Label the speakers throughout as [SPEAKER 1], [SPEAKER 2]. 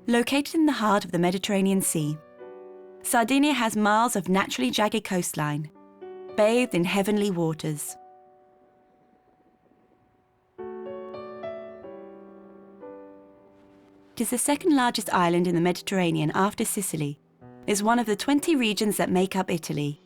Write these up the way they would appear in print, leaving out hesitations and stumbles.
[SPEAKER 1] Located in the heart of the Mediterranean Sea, Sardinia has miles of naturally jagged coastline, bathed in heavenly waters. It is the second largest island in the Mediterranean after Sicily. It is one of the 20 regions that make up Italy.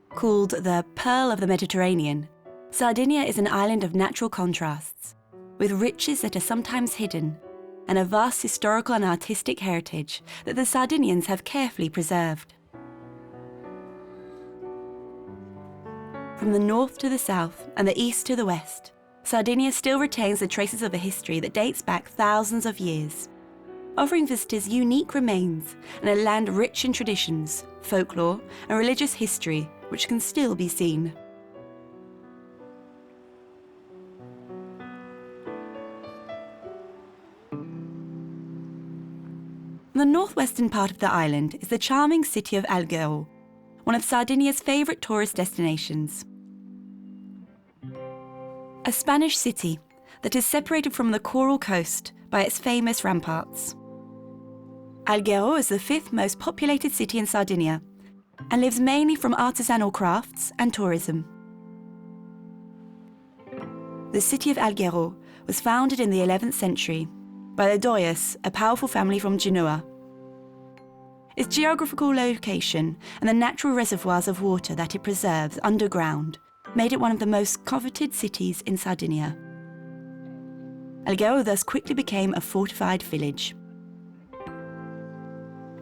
[SPEAKER 1] Called the Pearl of the Mediterranean, Sardinia is an island of natural contrasts, with riches that are sometimes hidden, and a vast historical and artistic heritage that the Sardinians have carefully preserved. From the north to the south and the east to the west, Sardinia still retains the traces of a history that dates back thousands of years, offering visitors unique remains and a land rich in traditions, folklore, and religious history which can still be seen. The northwestern part of the island is the charming city of Alghero, one of Sardinia's favourite tourist destinations. A Spanish city that is separated from the coral coast by its famous ramparts. Alghero is the fifth most populated city in Sardinia and lives mainly from artisanal crafts and tourism. The city of Alghero was founded in the 11th century by the Doyas, a powerful family from Genoa. Its geographical location and the natural reservoirs of water that it preserves underground made it one of the most coveted cities in Sardinia. Alghero thus quickly became a fortified village.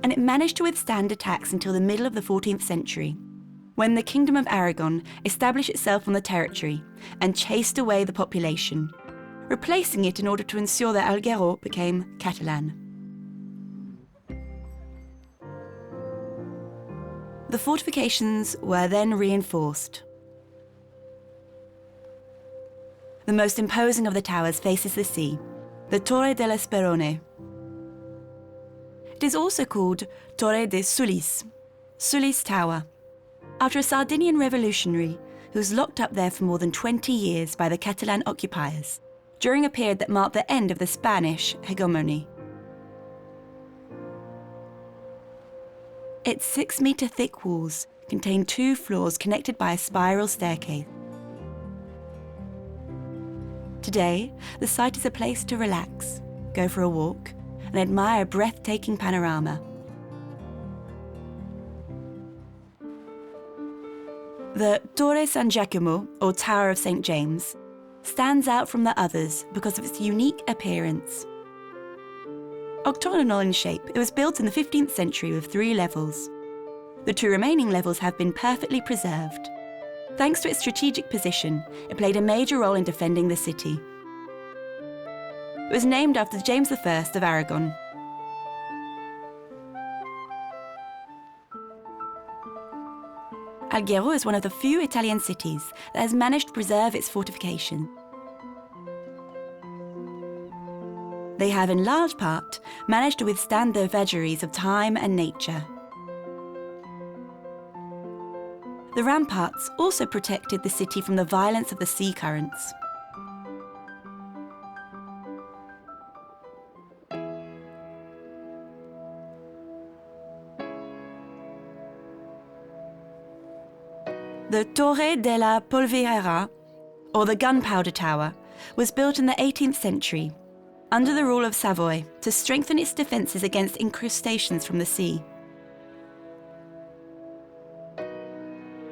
[SPEAKER 1] And it managed to withstand attacks until the middle of the 14th century, when the Kingdom of Aragon established itself on the territory and chased away the population, replacing it in order to ensure that Alghero became Catalan. The fortifications were then reinforced. The most imposing of the towers faces the sea, the Torre della Sperone. It is also called Torre de Sulis, Sulis Tower, after a Sardinian revolutionary who was locked up there for more than 20 years by the Catalan occupiers, during a period that marked the end of the Spanish hegemony. Its 6-metre thick walls contain 2 floors connected by a spiral staircase. Today, the site is a place to relax, go for a walk, and admire a breathtaking panorama. The Torre San Giacomo, or Tower of St. James, stands out from the others because of its unique appearance. Octagonal in shape, it was built in the 15th century with 3 levels. The 2 remaining levels have been perfectly preserved. Thanks to its strategic position, it played a major role in defending the city. It was named after James I of Aragon. Alghero is one of the few Italian cities that has managed to preserve its fortifications. They have in large part managed to withstand the vagaries of time and nature. The ramparts also protected the city from the violence of the sea currents. The Torre della Polverera, or the Gunpowder Tower, was built in the 18th century, under the rule of Savoy, to strengthen its defences against incrustations from the sea.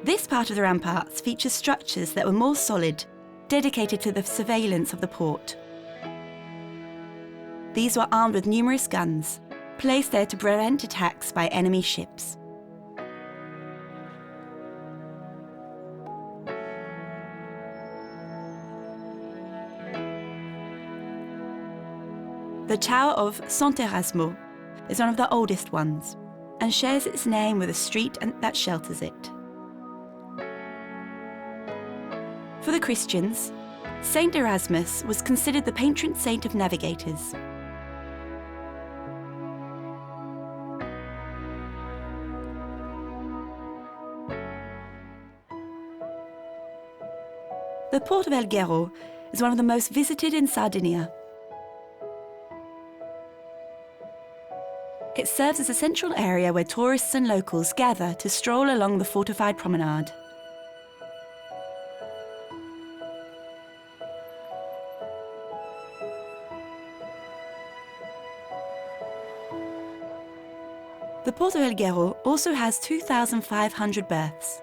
[SPEAKER 1] This part of the ramparts features structures that were more solid, dedicated to the surveillance of the port. These were armed with numerous guns, placed there to prevent attacks by enemy ships. The Tower of Sant'Erasmo is one of the oldest ones and shares its name with a street that shelters it. For the Christians, Saint Erasmus was considered the patron saint of navigators. The port of Alghero is one of the most visited in Sardinia. It serves as a central area where tourists and locals gather to stroll along the fortified promenade. The port of Alghero also has 2,500 berths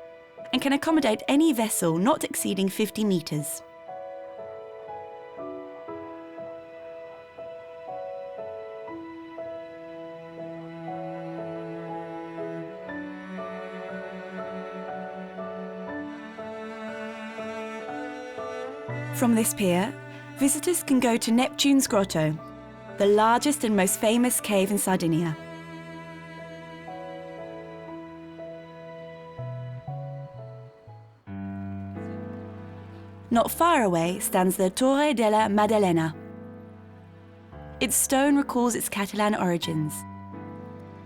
[SPEAKER 1] and can accommodate any vessel not exceeding 50 metres. From this pier, visitors can go to Neptune's Grotto, the largest and most famous cave in Sardinia. Not far away stands the Torre della Maddalena. Its stone recalls its Catalan origins,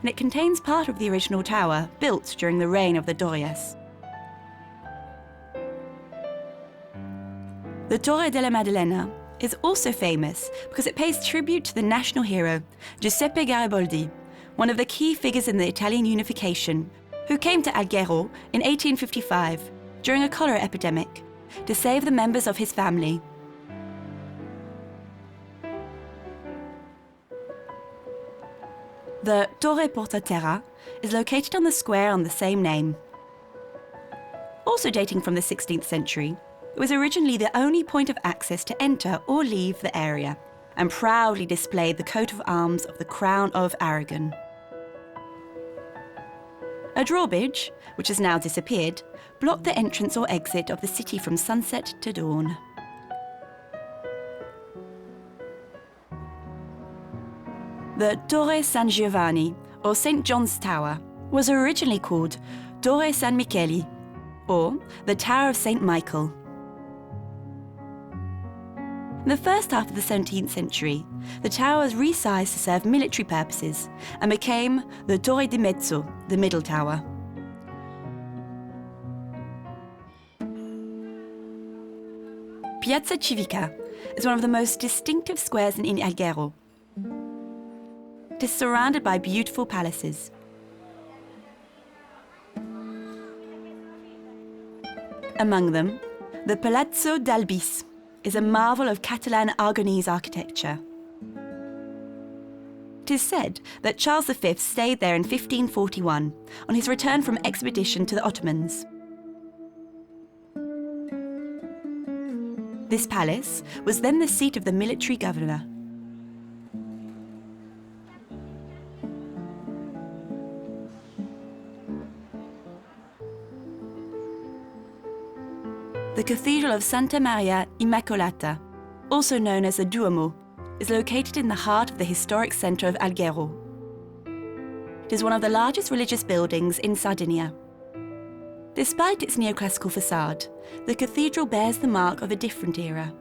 [SPEAKER 1] and it contains part of the original tower built during the reign of the Dorias. The Torre della Maddalena is also famous because it pays tribute to the national hero, Giuseppe Garibaldi, one of the key figures in the Italian unification, who came to Alghero in 1855 during a cholera epidemic to save the members of his family. The Torre Porta Terra is located on the square on the same name. Also dating from the 16th century, it was originally the only point of access to enter or leave the area, and proudly displayed the coat of arms of the Crown of Aragon. A drawbridge, which has now disappeared, blocked the entrance or exit of the city from sunset to dawn. The Torre San Giovanni, or St. John's Tower, was originally called Torre San Michele, or the Tower of St. Michael. In the first half of the 17th century, the tower was resized to serve military purposes and became the Torre di Mezzo, the middle tower. Piazza Civica is one of the most distinctive squares in Alghero. It is surrounded by beautiful palaces. Among them, the Palazzo d'Albis is a marvel of Catalan Aragonese architecture. It is said that Charles V stayed there in 1541 on his return from expedition to the Ottomans. This palace was then the seat of the military governor. The Cathedral of Santa Maria Immacolata, also known as the Duomo, is located in the heart of the historic centre of Alghero. It is one of the largest religious buildings in Sardinia. Despite its neoclassical facade, the cathedral bears the mark of a different era.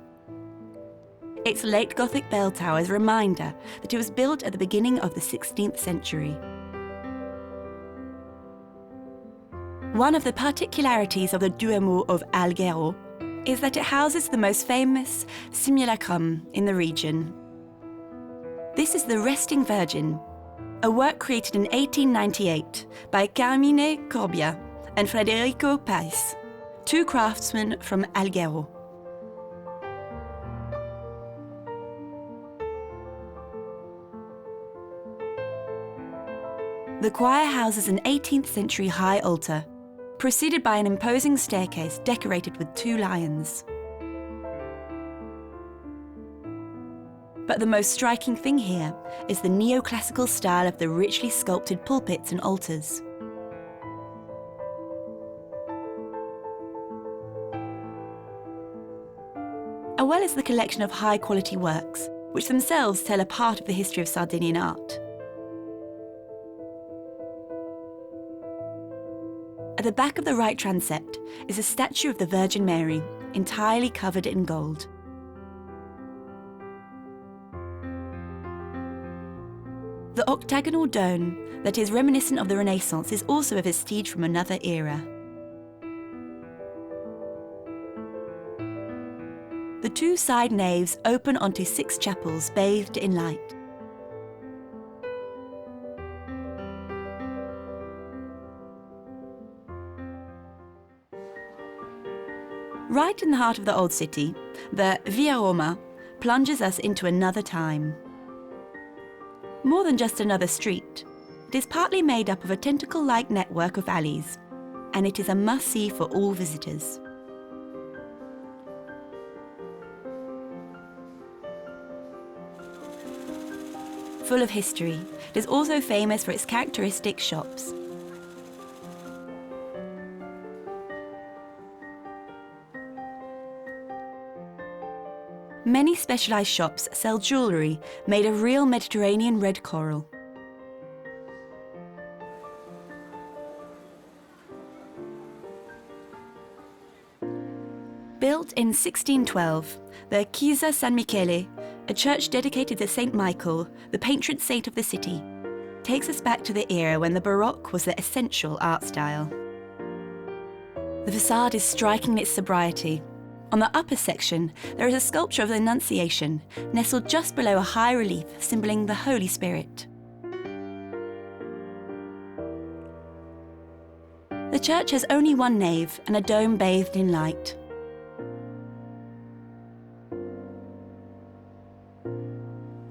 [SPEAKER 1] Its late Gothic bell tower is a reminder that it was built at the beginning of the 16th century. One of the particularities of the Duomo of Alghero is that it houses the most famous simulacrum in the region. This is the Resting Virgin, a work created in 1898 by Carmine Corbia and Federico Pais, two craftsmen from Alghero. The choir houses an 18th century high altar, preceded by an imposing staircase decorated with two lions. But the most striking thing here is the neoclassical style of the richly sculpted pulpits and altars. As well as the collection of high-quality works, which themselves tell a part of the history of Sardinian art. At the back of the right transept is a statue of the Virgin Mary, entirely covered in gold. The octagonal dome that is reminiscent of the Renaissance is also a vestige from another era. The The two side naves open onto 6 chapels bathed in light. Right in the heart of the Old City, the Via Roma plunges us into another time. More than just another street, it is partly made up of a tentacle-like network of alleys, and it is a must-see for all visitors. Full of history, it is also famous for its characteristic shops. Many specialised shops sell jewellery made of real Mediterranean red coral. Built in 1612, the Chiesa San Michele, a church dedicated to Saint Michael, the patron saint of the city, takes us back to the era when the Baroque was the essential art style. The facade is striking in its sobriety. On the upper section, there is a sculpture of the Annunciation, nestled just below a high relief symboling the Holy Spirit. The church has only one nave and a dome bathed in light.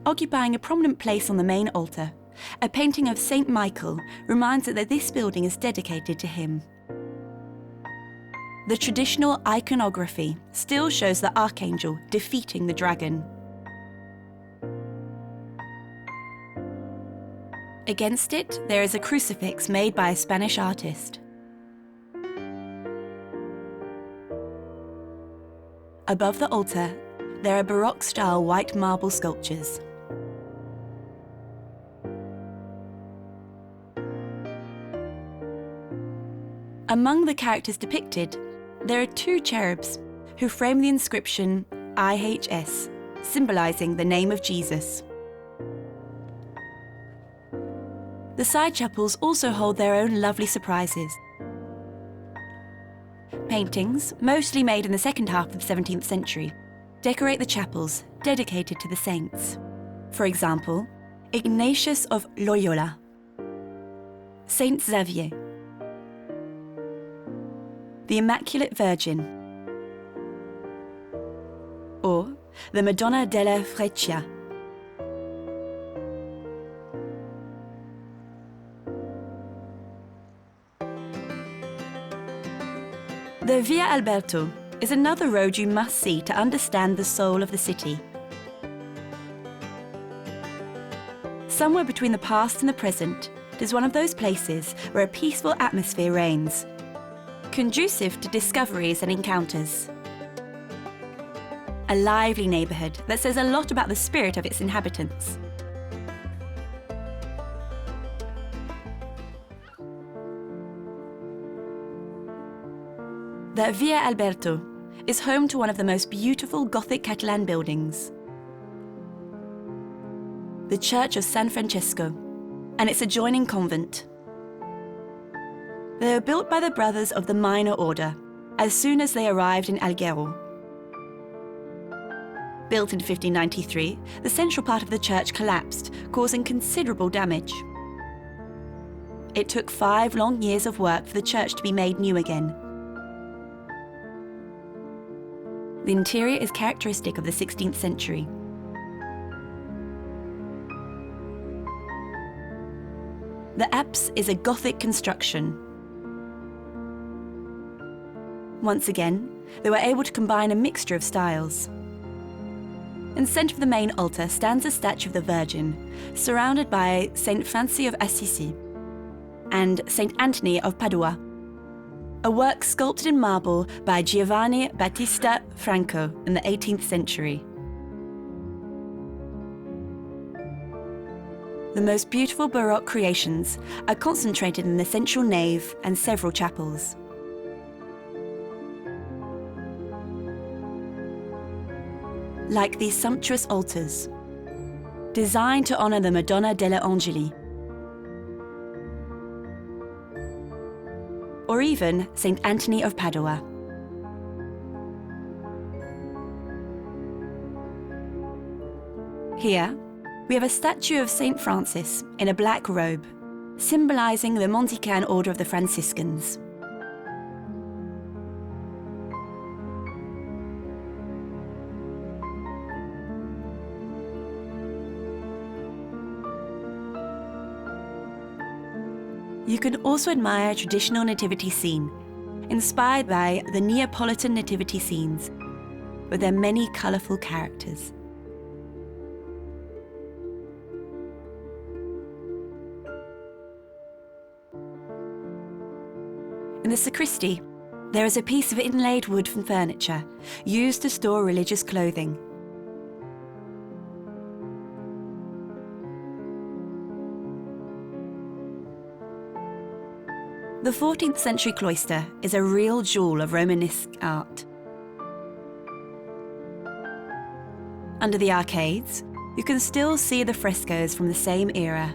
[SPEAKER 1] Occupying a prominent place on the main altar, a painting of Saint Michael reminds us that this building is dedicated to him. The traditional iconography still shows the archangel defeating the dragon. Against it, there is a crucifix made by a Spanish artist. Above the altar, there are Baroque-style white marble sculptures. Among the characters depicted, there are 2 cherubs who frame the inscription IHS, symbolising the name of Jesus. The side chapels also hold their own lovely surprises. Paintings, mostly made in the second half of the 17th century, decorate the chapels dedicated to the saints. For example, Ignatius of Loyola, Saint Xavier, the Immaculate Virgin, or the Madonna della Freccia. The Via Alberto is another road you must see to understand the soul of the city. Somewhere between the past and the present, it is one of those places where a peaceful atmosphere reigns, conducive to discoveries and encounters. A lively neighbourhood that says a lot about the spirit of its inhabitants. The Via Alberto is home to one of the most beautiful Gothic Catalan buildings, the Church of San Francesco, and its adjoining convent. They were built by the brothers of the Minor Order as soon as they arrived in Alghero. Built in 1593, the central part of the church collapsed, causing considerable damage. It took 5 long years of work for the church to be made new again. The interior is characteristic of the 16th century. The apse is a Gothic construction. Once again, they were able to combine a mixture of styles. In the centre of the main altar stands a statue of the Virgin, surrounded by Saint Francis of Assisi and Saint Anthony of Padua, a work sculpted in marble by Giovanni Battista Franco in the 18th century. The most beautiful Baroque creations are concentrated in the central nave and several chapels. Like these sumptuous altars, designed to honour the Madonna della Angeli, or even Saint Anthony of Padua. Here, we have a statue of Saint Francis in a black robe, symbolising the Montican order of the Franciscans. You can also admire a traditional nativity scene, inspired by the Neapolitan nativity scenes, with their many colourful characters. In the sacristy, there is a piece of inlaid wood and furniture used to store religious clothing. The 14th century cloister is a real jewel of Romanesque art. Under the arcades, you can still see the frescoes from the same era.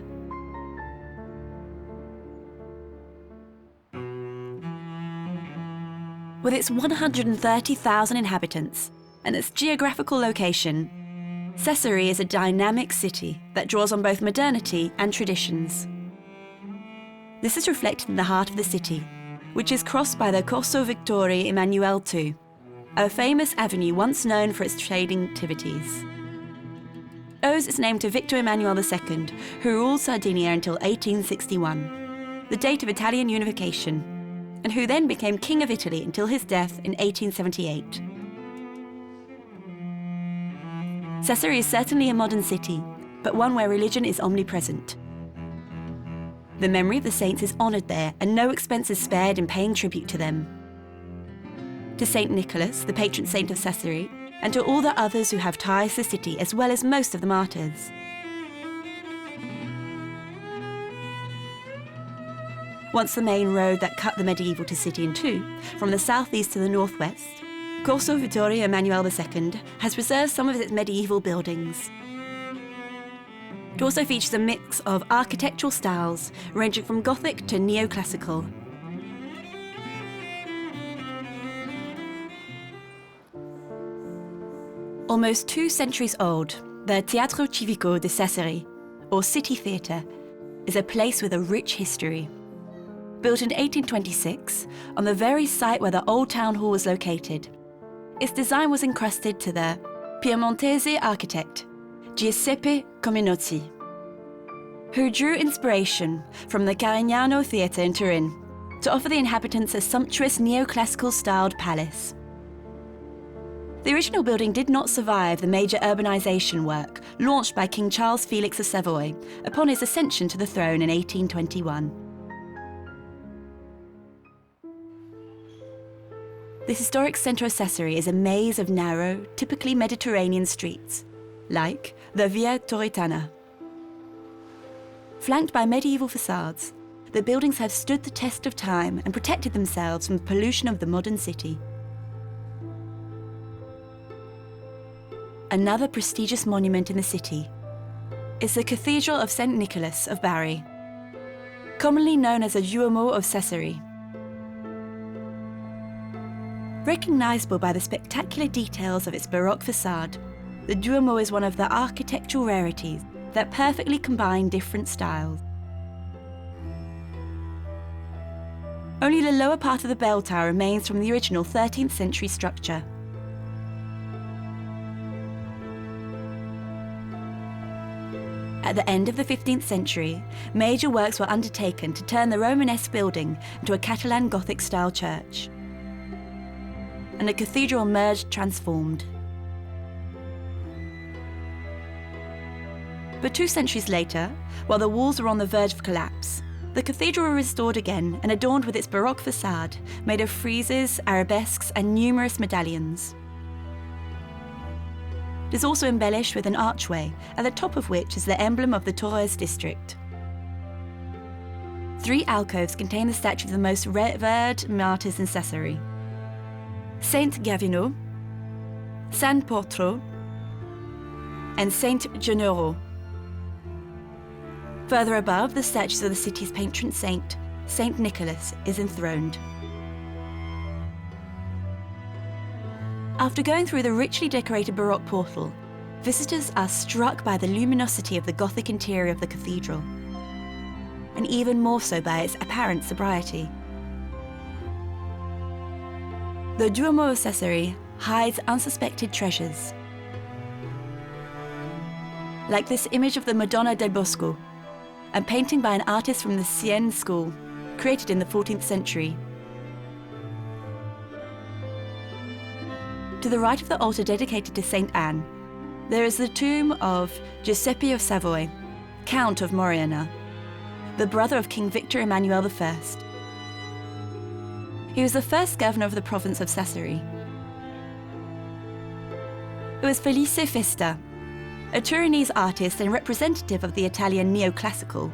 [SPEAKER 1] With its 130,000 inhabitants and its geographical location, Sassari is a dynamic city that draws on both modernity and traditions. This is reflected in the heart of the city, which is crossed by the Corso Vittorio Emanuele II, a famous avenue once known for its trading activities. It owes its name to Victor Emmanuel II, who ruled Sardinia until 1861, the date of Italian unification, and who then became King of Italy until his death in 1878. Sassari is certainly a modern city, but one where religion is omnipresent. The memory of the saints is honoured there, and no expense is spared in paying tribute to them. To Saint Nicholas, the patron saint of Sassari, and to all the others who have ties to the city, as well as most of the martyrs. Once the main road that cut the medieval city in two, from the southeast to the northwest, Corso Vittorio Emanuele II has preserved some of its medieval buildings. It also features a mix of architectural styles, ranging from Gothic to neoclassical. Almost 2 centuries old, the Teatro Civico de Sassari, or City Theatre, is a place with a rich history. Built in 1826, on the very site where the old town hall was located, its design was encrusted to the Piemontese architect Giuseppe Cominotti, who drew inspiration from the Carignano Theatre in Turin to offer the inhabitants a sumptuous neoclassical-styled palace. The original building did not survive the major urbanisation work launched by King Charles Felix of Savoy upon his ascension to the throne in 1821. The historic centre of Sassari is a maze of narrow, typically Mediterranean streets, like the Via Toritana. Flanked by medieval facades, the buildings have stood the test of time and protected themselves from the pollution of the modern city. Another prestigious monument in the city is the Cathedral of St. Nicholas of Bari, commonly known as the Duomo of Sassari. Recognisable by the spectacular details of its Baroque facade, the Duomo is one of the architectural rarities that perfectly combine different styles. Only the lower part of the bell tower remains from the original 13th century structure. At the end of the 15th century, major works were undertaken to turn the Romanesque building into a Catalan Gothic-style church, and the cathedral emerged transformed. But 2 centuries later, while the walls were on the verge of collapse, the cathedral was restored again and adorned with its Baroque facade, made of friezes, arabesques, and numerous medallions. It is also embellished with an archway, at the top of which is the emblem of the Torres district. 3 alcoves contain the statue of the most revered martyrs in Sassari: Saint Gavino, San Portro, and Saint Gennaro. Further above, the statues of the city's patron saint, Saint Nicholas, is enthroned. After going through the richly decorated Baroque portal, visitors are struck by the luminosity of the Gothic interior of the cathedral, and even more so by its apparent sobriety. The Duomo of Sassari hides unsuspected treasures, like this image of the Madonna del Bosco, a painting by an artist from the Sienne school, created in the 14th century. To the right of the altar dedicated to Saint Anne, there is the tomb of Giuseppe of Savoy, Count of Maurienne, the brother of King Victor Emmanuel I. He was the first governor of the province of Sassari. It was Felice Festa, a Turinese artist and representative of the Italian neoclassical,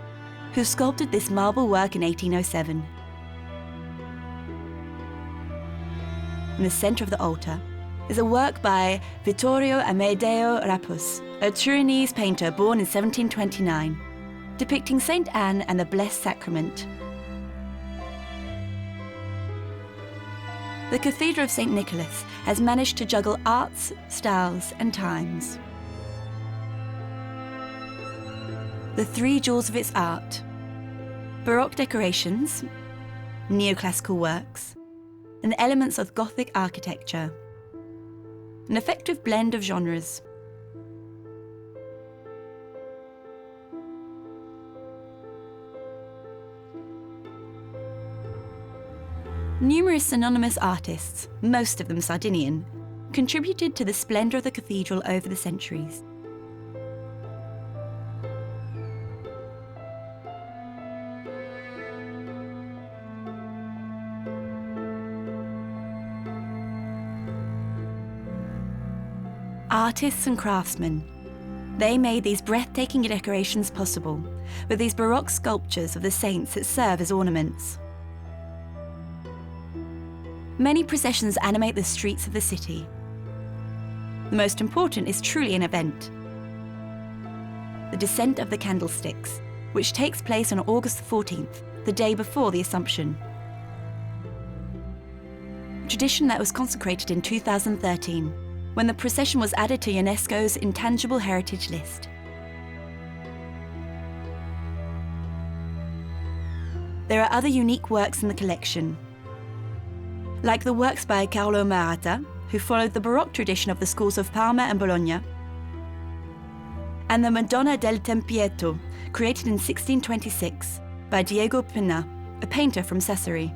[SPEAKER 1] who sculpted this marble work in 1807. In the centre of the altar is a work by Vittorio Amedeo Rapus, a Turinese painter born in 1729, depicting Saint Anne and the Blessed Sacrament. The Cathedral of St. Nicholas has managed to juggle arts, styles, and times. The three jewels of its art: Baroque decorations, neoclassical works, and elements of Gothic architecture. An effective blend of genres. Numerous anonymous artists, most of them Sardinian, contributed to the splendour of the cathedral over the centuries. Artists and craftsmen, they made these breathtaking decorations possible, with these Baroque sculptures of the saints that serve as ornaments. Many processions animate the streets of the city. The most important is truly an event: the Descent of the Candlesticks, which takes place on August 14th, the day before the Assumption. A tradition that was consecrated in 2013, when the procession was added to UNESCO's Intangible Heritage List. There are other unique works in the collection, like the works by Carlo Maratta, who followed the Baroque tradition of the schools of Parma and Bologna, and the Madonna del Tempietto, created in 1626 by Diego Pina, a painter from Sassari.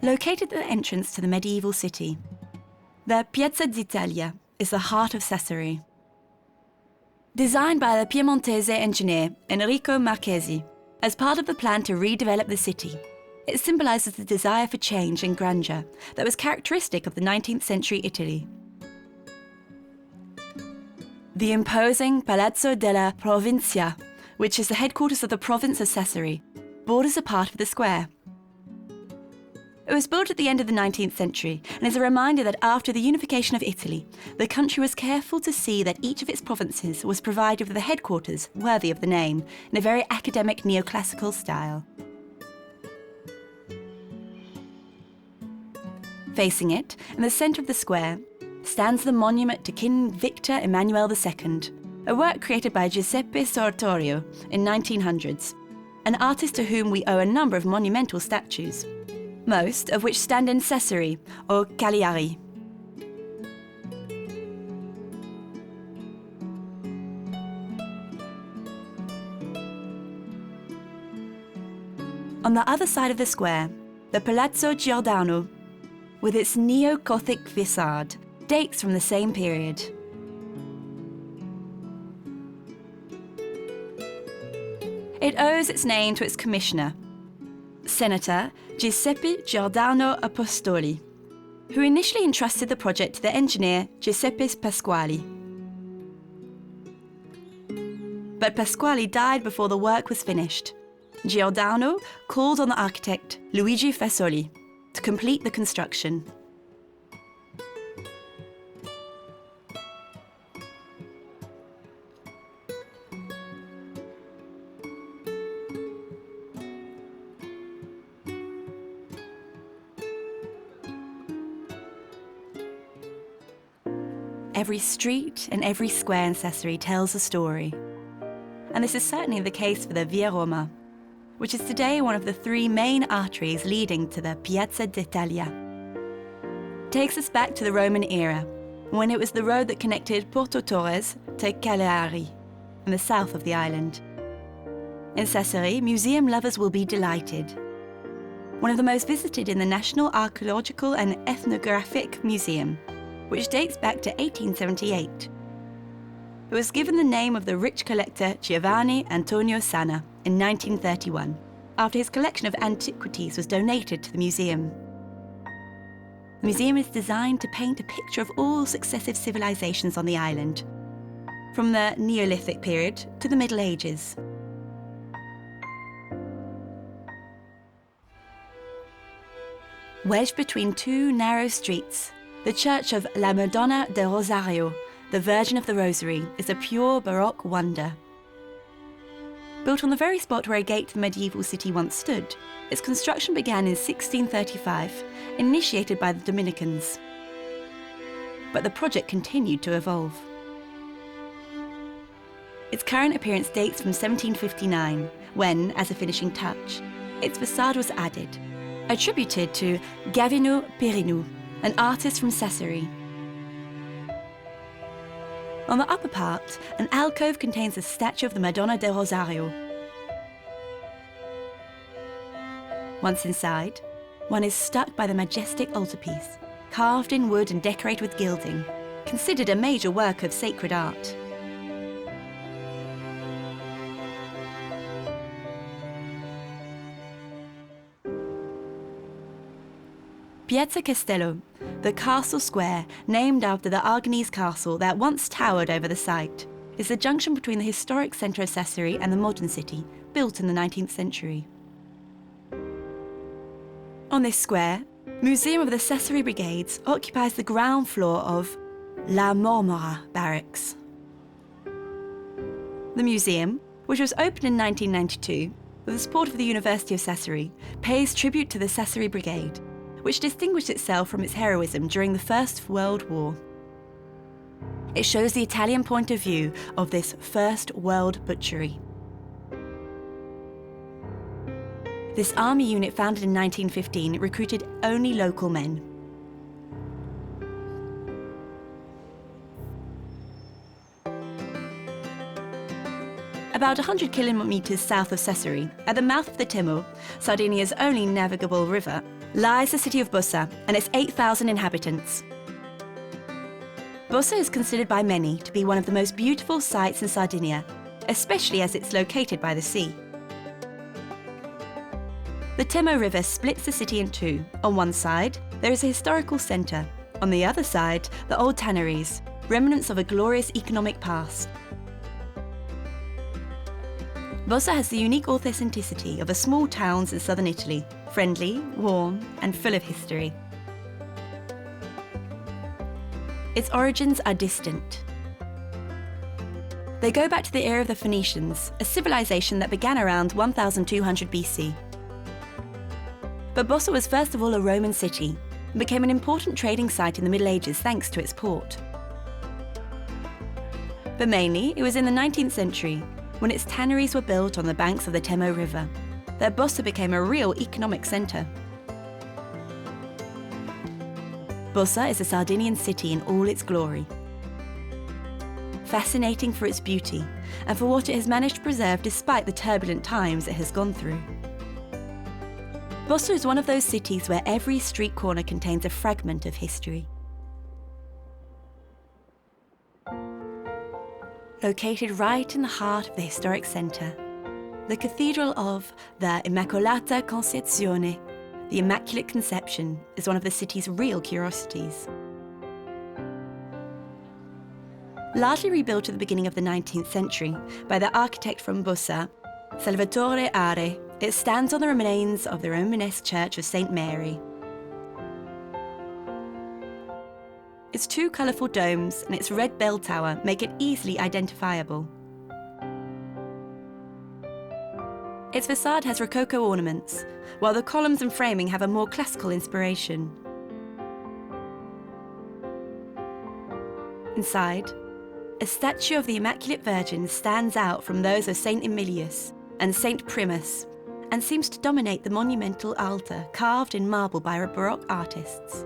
[SPEAKER 1] Located at the entrance to the medieval city, the Piazza d'Italia is the heart of Sassari. Designed by the Piemontese engineer Enrico Marchesi as part of the plan to redevelop the city, it symbolises the desire for change and grandeur that was characteristic of the 19th century Italy. The imposing Palazzo della Provincia, which is the headquarters of the province of Sassari, borders a part of the square. It was built at the end of the 19th century and is a reminder that after the unification of Italy, the country was careful to see that each of its provinces was provided with a headquarters worthy of the name, in a very academic neoclassical style. Facing it, in the centre of the square, stands the monument to King Victor Emmanuel II, a work created by Giuseppe Sartorio in 1900s, an artist to whom we owe a number of monumental statues, most of which stand in Sassari or Cagliari. On the other side of the square, the Palazzo Giordano, with its neo-Gothic facade, dates from the same period. It owes its name to its commissioner, Senator Giuseppe Giordano Apostoli, who initially entrusted the project to the engineer Giuseppe Pasquali. But Pasquali died before the work was finished. Giordano called on the architect Luigi Fasoli to complete the construction. every street and every square in Sassari tells a story. And this is certainly the case for the Via Roma, which is today one of the three main arteries leading to the Piazza d'Italia. It takes us back to the Roman era, when it was the road that connected Porto Torres to Cagliari, in the south of the island. In Sassari, museum lovers will be delighted. One of the most visited in the National Archaeological and Ethnographic Museum, which dates back to 1878. It was given the name of the rich collector Giovanni Antonio Sanna in 1931, after his collection of antiquities was donated to the museum. The museum is designed to paint a picture of all successive civilizations on the island, from the Neolithic period to the Middle Ages. Wedged between two narrow streets, the church of La Madonna del Rosario, the Virgin of the Rosary, is a pure Baroque wonder. Built on the very spot where a gate to the medieval city once stood, its construction began in 1635, initiated by the Dominicans. But the project continued to evolve. Its current appearance dates from 1759, when, as a finishing touch, its facade was added, attributed to Gavino Perinu, an artist from Sassari. On the upper part, an alcove contains a statue of the Madonna del Rosario. Once inside, one is struck by the majestic altarpiece, carved in wood and decorated with gilding, considered a major work of sacred art. Piazza Castello, the castle square named after the Aragonese castle that once towered over the site, is the junction between the historic centre of Sassari and the modern city, built in the 19th century. On this square, Museum of the Sassari Brigades occupies the ground floor of La Marmora Barracks. The museum, which was opened in 1992 with the support of the University of Sassari, pays tribute to the Sassari Brigade, which distinguished itself from its heroism during the First World War. It shows the Italian point of view of this First World butchery. This army unit, founded in 1915, recruited only local men. About 100 kilometres south of Sassari, at the mouth of the Temo, Sardinia's only navigable river, lies the city of Bosa and its 8,000 inhabitants. Bosa is considered by many to be one of the most beautiful sites in Sardinia, especially as it's located by the sea. The Temo River splits the city in two. On one side, there is a historical centre. On the other side, the old Tanneries, remnants of a glorious economic past. Bosa has the unique authenticity of the small towns in southern Italy, friendly, warm, and full of history. Its origins are distant. They go back to the era of the Phoenicians, a civilization that began around 1200 BC. But Bosa was first of all a Roman city and became an important trading site in the Middle Ages thanks to its port. But mainly, it was in the 19th century, when its tanneries were built on the banks of the Temo River, that Bosa became a real economic centre. Bosa is a Sardinian city in all its glory. Fascinating for its beauty and for what it has managed to preserve despite the turbulent times it has gone through. Bosa is one of those cities where every street corner contains a fragment of history. Located right in the heart of the historic centre, the Cathedral of the Immacolata Concezione, the Immaculate Conception, is one of the city's real curiosities. Largely rebuilt at the beginning of the 19th century by the architect from Bosa, Salvatore Are, it stands on the remains of the Romanesque Church of St. Mary. Its two colourful domes and its red bell tower make it easily identifiable. Its facade has Rococo ornaments, while the columns and framing have a more classical inspiration. Inside, a statue of the Immaculate Virgin stands out from those of Saint Emilius and Saint Primus and seems to dominate the monumental altar carved in marble by Baroque artists.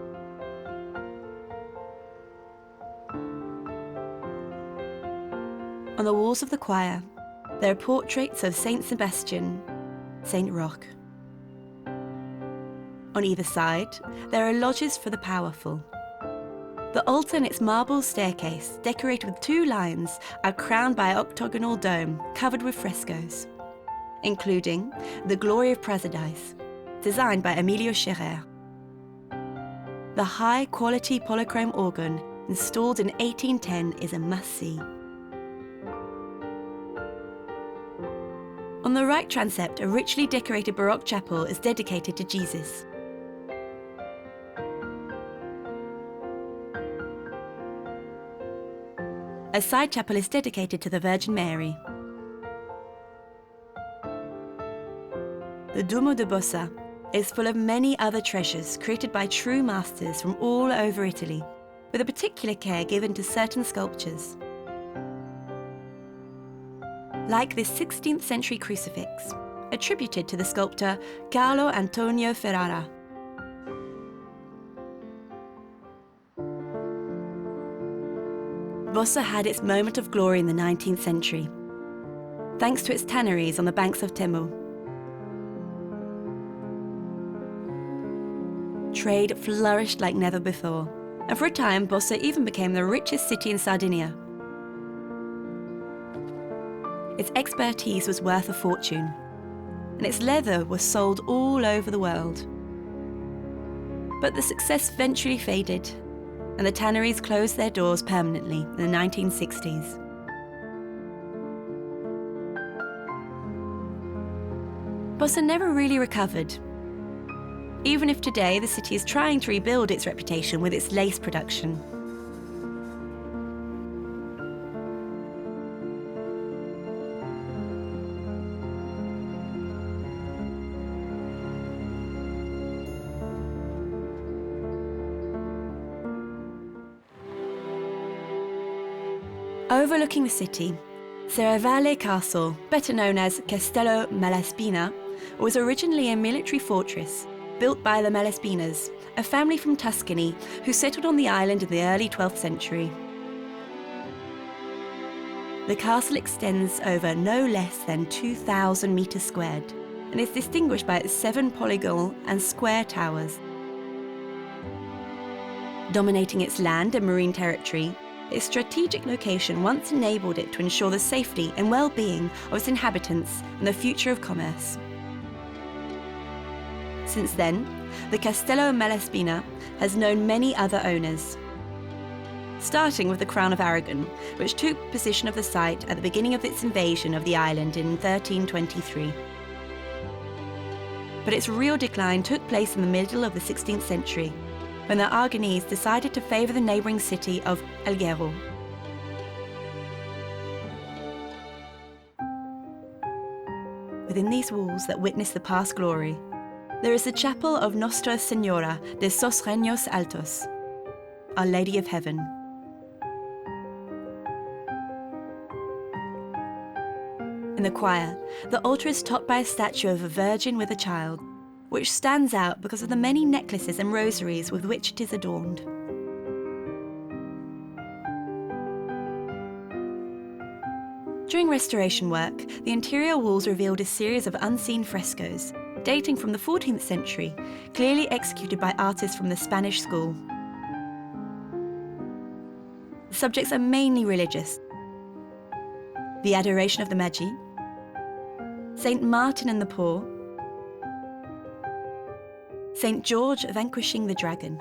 [SPEAKER 1] On the walls of the choir, there are portraits of Saint Sebastian, Saint Roch. On either side, there are lodges for the powerful. The altar and its marble staircase, decorated with 2 lions, are crowned by an octagonal dome covered with frescoes, including the Glory of Paradise, designed by Emilio Scherer. The high-quality polychrome organ, installed in 1810, is a must-see. On the right transept, a richly decorated Baroque chapel is dedicated to Jesus. A side chapel is dedicated to the Virgin Mary. The Duomo de Bosa is full of many other treasures created by true masters from all over Italy, with a particular care given to certain sculptures. Like this 16th century crucifix, attributed to the sculptor Carlo Antonio Ferrara. Bosa had its moment of glory in the 19th century, thanks to its tanneries on the banks of Temo. Trade flourished like never before, and for a time Bosa even became the richest city in Sardinia. Its expertise was worth a fortune, and its leather was sold all over the world. But the success eventually faded, and the tanneries closed their doors permanently in the 1960s. Bosa never really recovered, even if today the city is trying to rebuild its reputation with its lace production. Overlooking the city, Serravalle Castle, better known as Castello Malaspina, was originally a military fortress built by the Malaspinas, a family from Tuscany who settled on the island in the early 12th century. The castle extends over no less than 2,000 metres squared and is distinguished by its 7 polygonal and square towers. Dominating its land and marine territory, its strategic location once enabled it to ensure the safety and well-being of its inhabitants and the future of commerce. Since then, the Castello Malaspina has known many other owners, starting with the Crown of Aragon, which took possession of the site at the beginning of its invasion of the island in 1323. But its real decline took place in the middle of the 16th century, when the Aragonese decided to favour the neighbouring city of Alghero. Within these walls that witness the past glory, there is the chapel of Nostra Señora de Sos Reinos Altos, Our Lady of Heaven. In the choir, the altar is topped by a statue of a Virgin with a child, which stands out because of the many necklaces and rosaries with which it is adorned. During restoration work, the interior walls revealed a series of unseen frescoes, dating from the 14th century, clearly executed by artists from the Spanish school. The subjects are mainly religious. The Adoration of the Magi, Saint Martin and the Poor, Saint George vanquishing the dragon.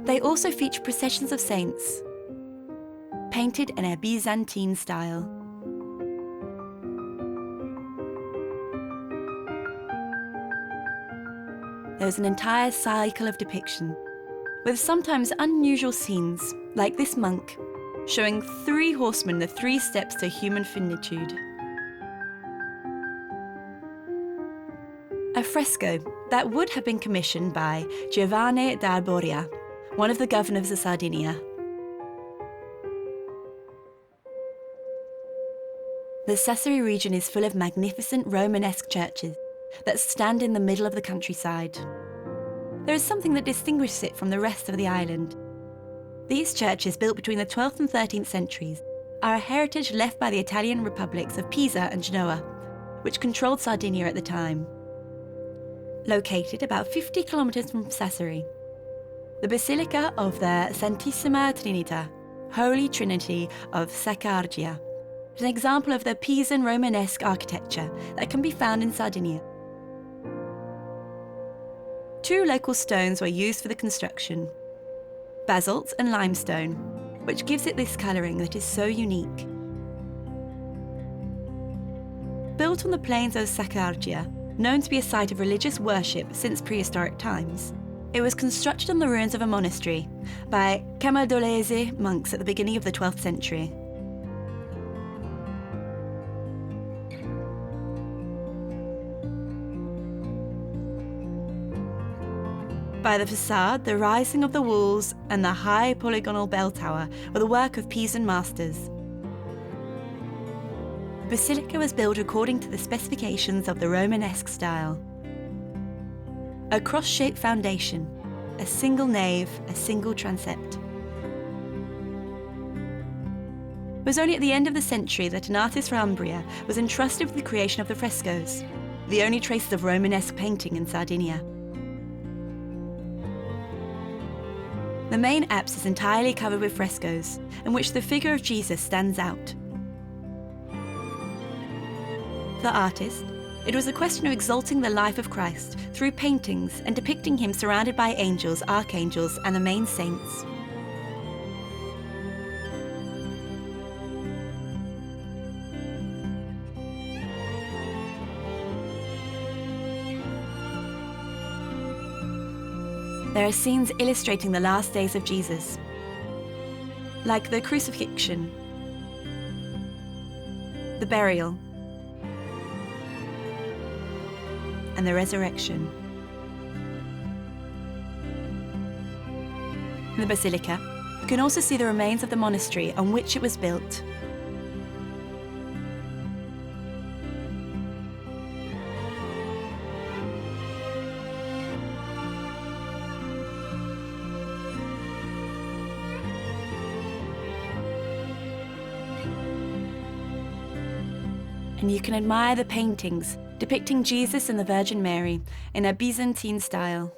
[SPEAKER 1] They also feature processions of saints, painted in a Byzantine style. There is an entire cycle of depiction, with sometimes unusual scenes, like this monk, showing 3 horsemen the 3 steps to human finitude. A fresco that would have been commissioned by Giovanni da Arboria one of the governors of Sardinia. The Sassari region is full of magnificent Romanesque churches that stand in the middle of the countryside. There is something that distinguishes it from the rest of the island. These churches, built between the 12th and 13th centuries, are a heritage left by the Italian republics of Pisa and Genoa, which controlled Sardinia at the time. Located about 50 kilometres from Sassari, the Basilica of the Santissima Trinita, Holy Trinity of Saccargia, is an example of the Pisan Romanesque architecture that can be found in Sardinia. 2 local stones were used for the construction: basalt and limestone, which gives it this colouring that is so unique. Built on the plains of Saccargia, known to be a site of religious worship since prehistoric times, it was constructed on the ruins of a monastery by Camaldolese monks at the beginning of the 12th century. By the facade, the rising of the walls and the high polygonal bell tower were the work of Pisan masters. The basilica was built according to the specifications of the Romanesque style. A cross-shaped foundation, a single nave, a single transept. It was only at the end of the century that an artist from Umbria was entrusted with the creation of the frescoes, the only traces of Romanesque painting in Sardinia. The main apse is entirely covered with frescoes, in which the figure of Jesus stands out. For the artist, it was a question of exalting the life of Christ through paintings and depicting him surrounded by angels, archangels, and the main saints. There are scenes illustrating the last days of Jesus, like the crucifixion, the burial, and the resurrection. In the basilica, you can also see the remains of the monastery on which it was built. And you can admire the paintings depicting Jesus and the Virgin Mary in a Byzantine style.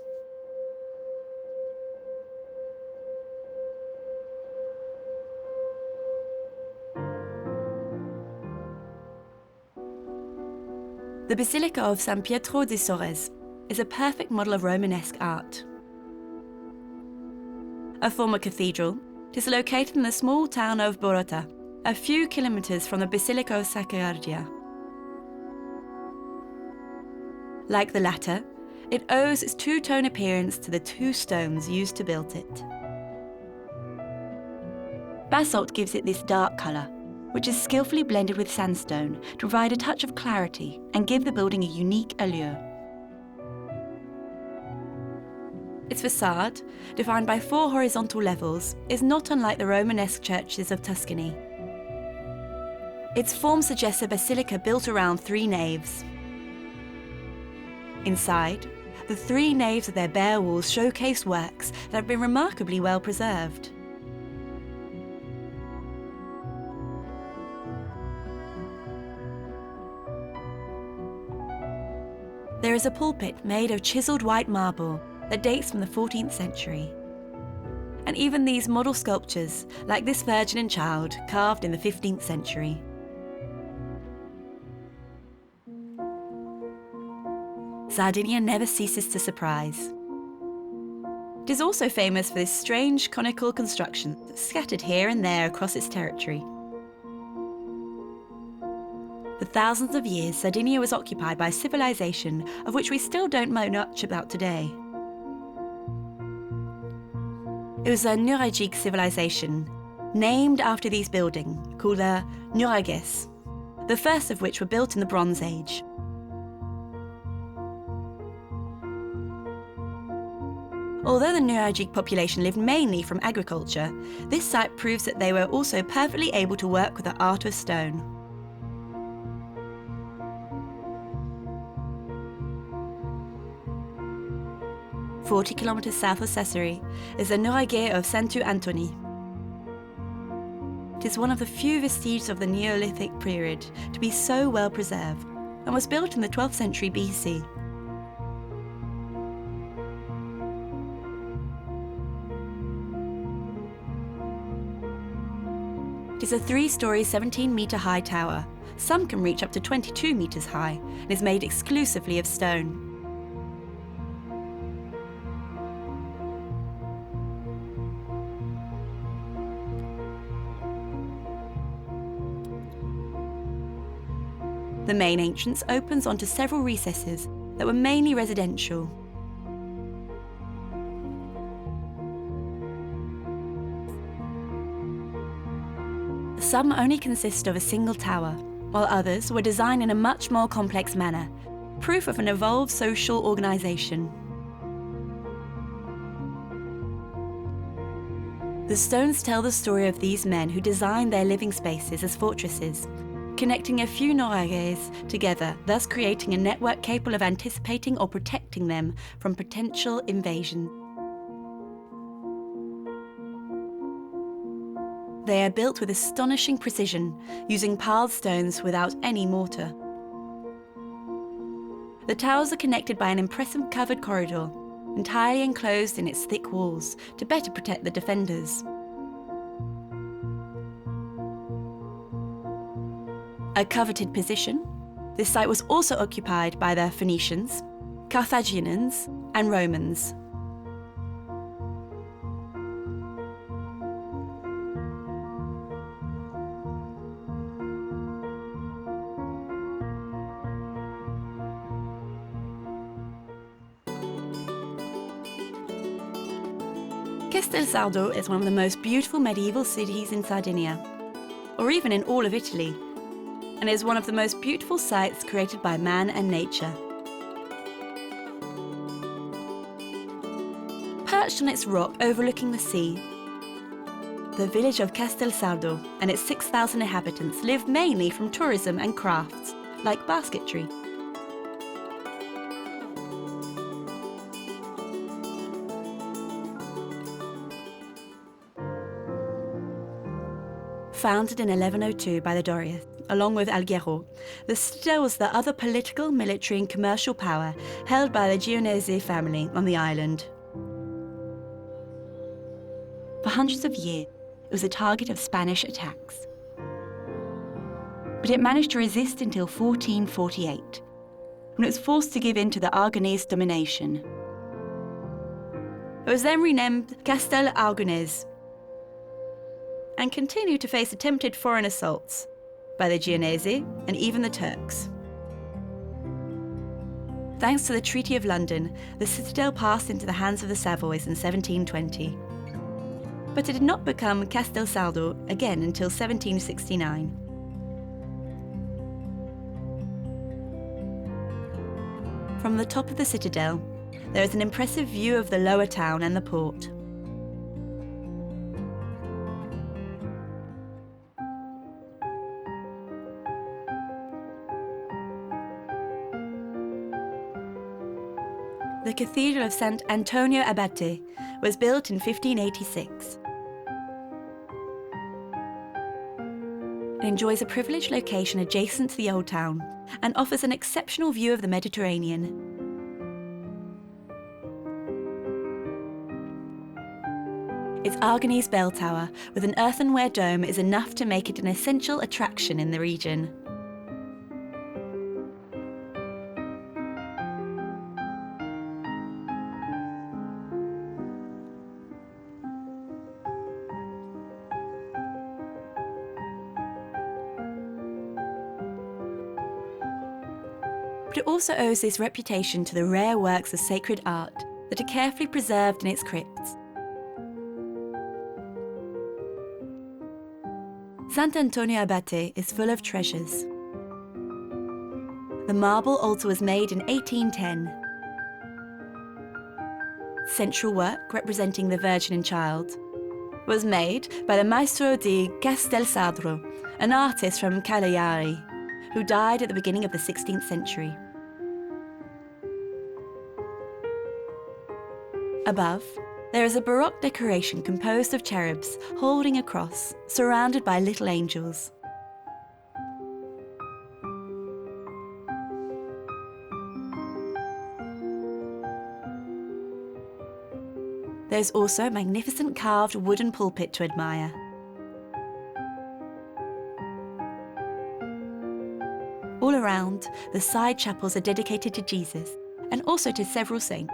[SPEAKER 1] The Basilica of San Pietro di Sorres is a perfect model of Romanesque art. A former cathedral, it is located in the small town of Bosa, a few kilometres from the Basilica of Saccargia. Like the latter, it owes its two-tone appearance to the 2 stones used to build it. Basalt gives it this dark colour, which is skillfully blended with sandstone to provide a touch of clarity and give the building a unique allure. Its facade, defined by 4 horizontal levels, is not unlike the Romanesque churches of Tuscany. Its form suggests a basilica built around 3 naves. Inside, the 3 naves of their bare walls showcase works that have been remarkably well preserved. There is a pulpit made of chiselled white marble that dates from the 14th century. And even these model sculptures, like this Virgin and Child, carved in the 15th century. Sardinia never ceases to surprise. It is also famous for this strange conical construction scattered here and there across its territory. For thousands of years, Sardinia was occupied by a civilization of which we still don't know much about today. It was a Nuragic civilization, named after these buildings, called the Nuragic, the first of which were built in the Bronze Age. Although the Nuragic population lived mainly from agriculture, this site proves that they were also perfectly able to work with the art of stone. "40 kilometers south of Sassari is the Nuragic of Santu Antoni. It is one of the few vestiges of the Neolithic period to be so well preserved, and was built in the 12th century BC. It is a 3-storey, 17-metre high tower. Some can reach up to 22 metres high, and is made exclusively of stone. The main entrance opens onto several recesses that were mainly residential. Some only consist of a single tower, while others were designed in a much more complex manner, proof of an evolved social organisation. The stones tell the story of these men who designed their living spaces as fortresses, connecting a few Nuragics together, thus creating a network capable of anticipating or protecting them from potential invasion. They are built with astonishing precision, using piled stones without any mortar. The towers are connected by an impressive covered corridor, entirely enclosed in its thick walls, to better protect the defenders. A coveted position, this site was also occupied by the Phoenicians, Carthaginians, and Romans. Castelsardo is one of the most beautiful medieval cities in Sardinia, or even in all of Italy, and is one of the most beautiful sites created by man and nature. Perched on its rock overlooking the sea, the village of Castelsardo and its 6,000 inhabitants live mainly from tourism and crafts, like basketry. Founded in 1102 by the Dorians, along with Alghero, the citadel was the other political, military and commercial power held by the Genoese family on the island. For hundreds of years, it was a target of Spanish attacks. But it managed to resist until 1448, when it was forced to give in to the Aragonese domination. It was then renamed Castel Aragonese, and continued to face attempted foreign assaults by the Genoese and even the Turks. Thanks to the Treaty of London, the citadel passed into the hands of the Savoys in 1720. But it did not become Castelsardo again until 1769. From the top of the citadel, there is an impressive view of the lower town and the port. The Cathedral of Sant Antonio Abate was built in 1586. It enjoys a privileged location adjacent to the Old Town and offers an exceptional view of the Mediterranean. Its Aragonese bell tower with an earthenware dome is enough to make it an essential attraction in the region. But it also owes this reputation to the rare works of sacred art that are carefully preserved in its crypts. Sant Antonio Abate is full of treasures. The marble altar was made in 1810. central work representing the Virgin and Child, was made by the Maestro di Castelsardo, an artist from Cagliari, who died at the beginning of the 16th century. Above, there is a Baroque decoration composed of cherubs holding a cross, surrounded by little angels. There's also a magnificent carved wooden pulpit to admire. All around, the side chapels are dedicated to Jesus and also to several saints.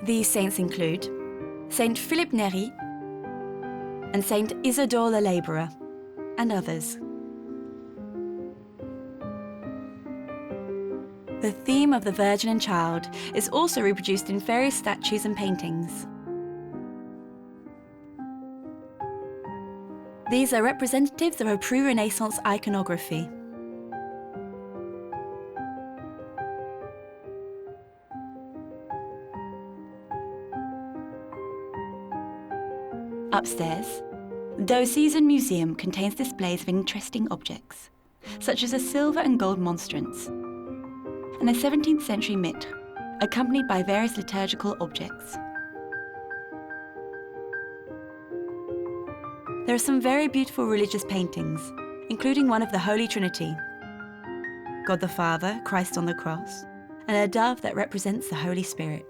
[SPEAKER 1] These saints include Saint Philip Neri and Saint Isidore the Labourer, and others. The theme of the Virgin and Child is also reproduced in various statues and paintings. These are representatives of a pre-Renaissance iconography. Upstairs, the Diocesan Museum contains displays of interesting objects, such as a silver and gold monstrance, and a 17th century mitre, accompanied by various liturgical objects. There are some very beautiful religious paintings, including one of the Holy Trinity, God the Father, Christ on the cross, and a dove that represents the Holy Spirit.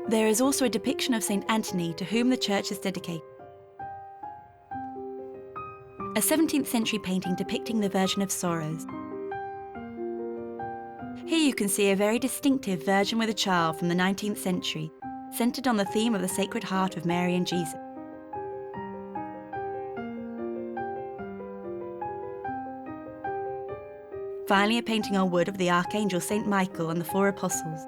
[SPEAKER 1] There is also a depiction of Saint Anthony, to whom the church is dedicated. A 17th century painting depicting the Virgin of Sorrows. Here you can see a very distinctive Virgin with a Child from the 19th century, centred on the theme of the Sacred Heart of Mary and Jesus. Finally, a painting on wood of the Archangel Saint Michael and the four apostles.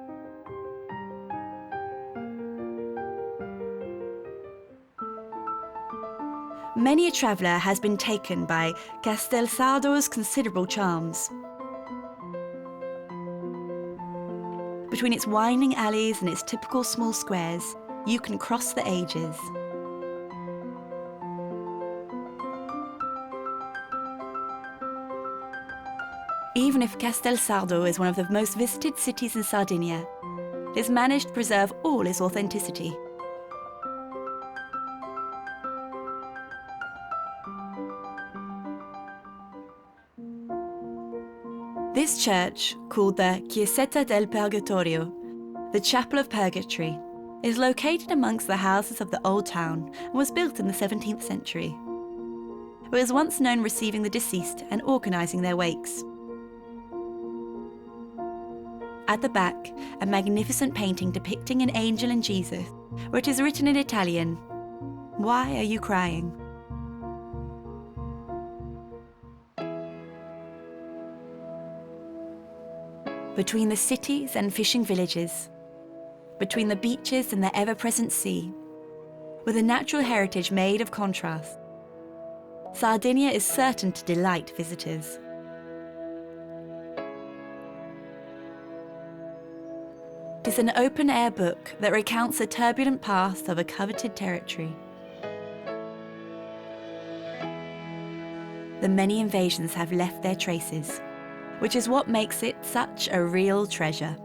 [SPEAKER 1] Many a traveller has been taken by Castelsardo's considerable charms. Between its winding alleys and its typical small squares, you can cross the ages. Even if Castelsardo is one of the most visited cities in Sardinia, it has managed to preserve all its authenticity. This church, called the Chiesetta del Purgatorio, the Chapel of Purgatory, is located amongst the houses of the Old Town and was built in the 17th century. It was once known receiving the deceased and organising their wakes. At the back, a magnificent painting depicting an angel and Jesus, where it is written in Italian, "Why are you crying?" Between the cities and fishing villages, between the beaches and the ever-present sea, with a natural heritage made of contrast, Sardinia is certain to delight visitors. It is an open-air book that recounts the turbulent past of a coveted territory. The many invasions have left their traces, which is what makes it such a real treasure.